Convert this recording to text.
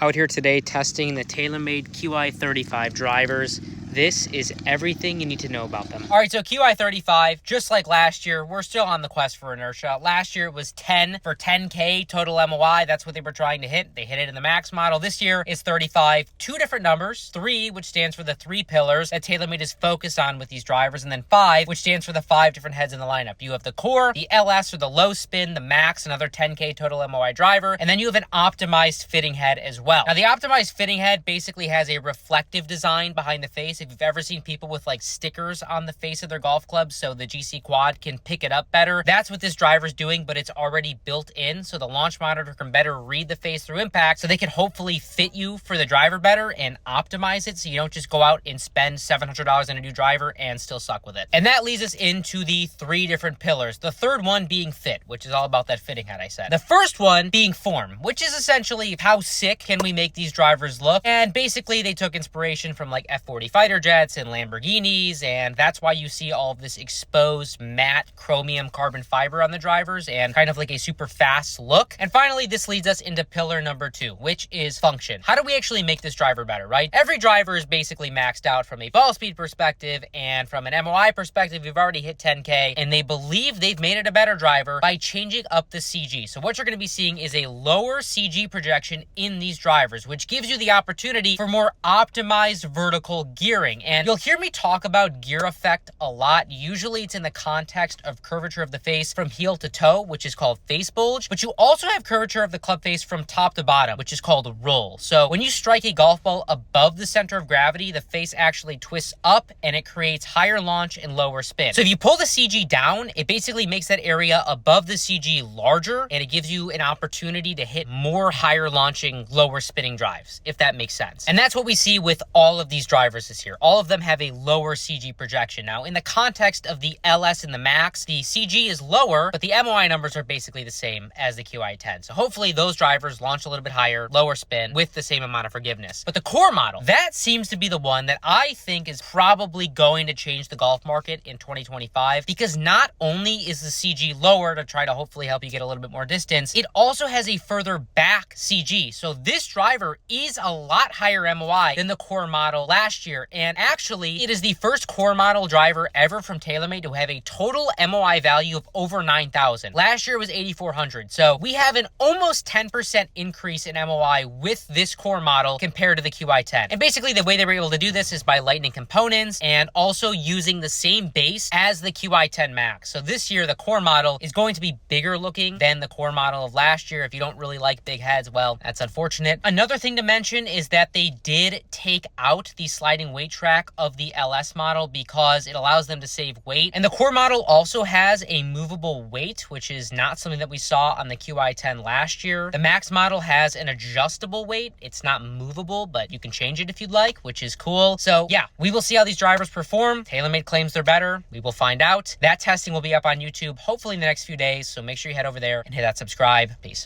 Out here today testing the Taylormade Qi35 drivers. This is everything you need to know about them. All right, so Qi35, just like last year, we're still on the quest for inertia. Last year it was 10 for 10K total MOI. That's what they were trying to hit. They hit it in the max model. This year is 35, two different numbers, 3, which stands for the 3 pillars that Taylormade is focused on with these drivers, and then 5, which stands for the 5 different heads in the lineup. You have the core, the LS or the low spin, the max, another 10K total MOI driver, and then you have an optimized fitting head as well. Now the optimized fitting head basically has a reflective design behind the face. If you've ever seen people with like stickers on the face of their golf clubs so the GC quad can pick it up better, that's what this driver is doing, but it's already built in, so the launch monitor can better read the face through impact, so they can hopefully fit you for the driver better and optimize it so you don't just go out and spend $700 on a new driver and still suck with it. And that leads us into the 3 different pillars, the third one being fit, which is all about that fitting head I said. The first one being form, which is essentially how sick can we make these drivers look, and basically they took inspiration from like F40 fighter jets and Lamborghinis, and that's why you see all of this exposed matte chromium carbon fiber on the drivers and kind of like a super fast look. And finally, this leads us into pillar number 2, which is function. How do we actually make this driver better, right? Every driver is basically maxed out from a ball speed perspective, and from an MOI perspective, we've already hit 10K, and they believe they've made it a better driver by changing up the CG. So what you're going to be seeing is a lower CG projection in these drivers, which gives you the opportunity for more optimized vertical gearing. And you'll hear me talk about gear effect a lot. Usually it's in the context of curvature of the face from heel to toe, which is called face bulge, but you also have curvature of the club face from top to bottom, which is called roll. So when you strike a golf ball above the center of gravity, the face actually twists up and it creates higher launch and lower spin. So if you pull the CG down, it basically makes that area above the CG larger, and it gives you an opportunity to hit more higher launching, lower spinning drives, if that makes sense. And that's what we see with all of these drivers this year. All of them have a lower CG projection. Now, in the context of the LS and the Max, the CG is lower, but the MOI numbers are basically the same as the Qi10. So hopefully those drivers launch a little bit higher, lower spin, with the same amount of forgiveness. But the core model, that seems to be the one that I think is probably going to change the golf market in 2025, because not only is the CG lower to try to hopefully help you get a little bit more distance, it also has a further back CG. So this driver is a lot higher MOI than the core model last year, and actually it is the first core model driver ever from Taylormade to have a total MOI value of over 9,000. Last year was 8,400. So we have an almost 10% increase in MOI with this core model compared to the Qi10. And basically the way they were able to do this is by lightening components and also using the same base as the Qi10 Max. So this year the core model is going to be bigger looking than the core model of last year. If you don't really like big heads, well, that's unfortunate. Another thing to mention is that they did take out the sliding weight track of the LS model because it allows them to save weight. And the core model also has a movable weight, which is not something that we saw on the Qi10 last year. The Max model has an adjustable weight. It's not movable, but you can change it if you'd like, which is cool. So yeah, we will see how these drivers perform. Taylormade claims they're better. We will find out. That testing will be up on YouTube hopefully in the next few days, so make sure you head over there and hit that subscribe. Peace.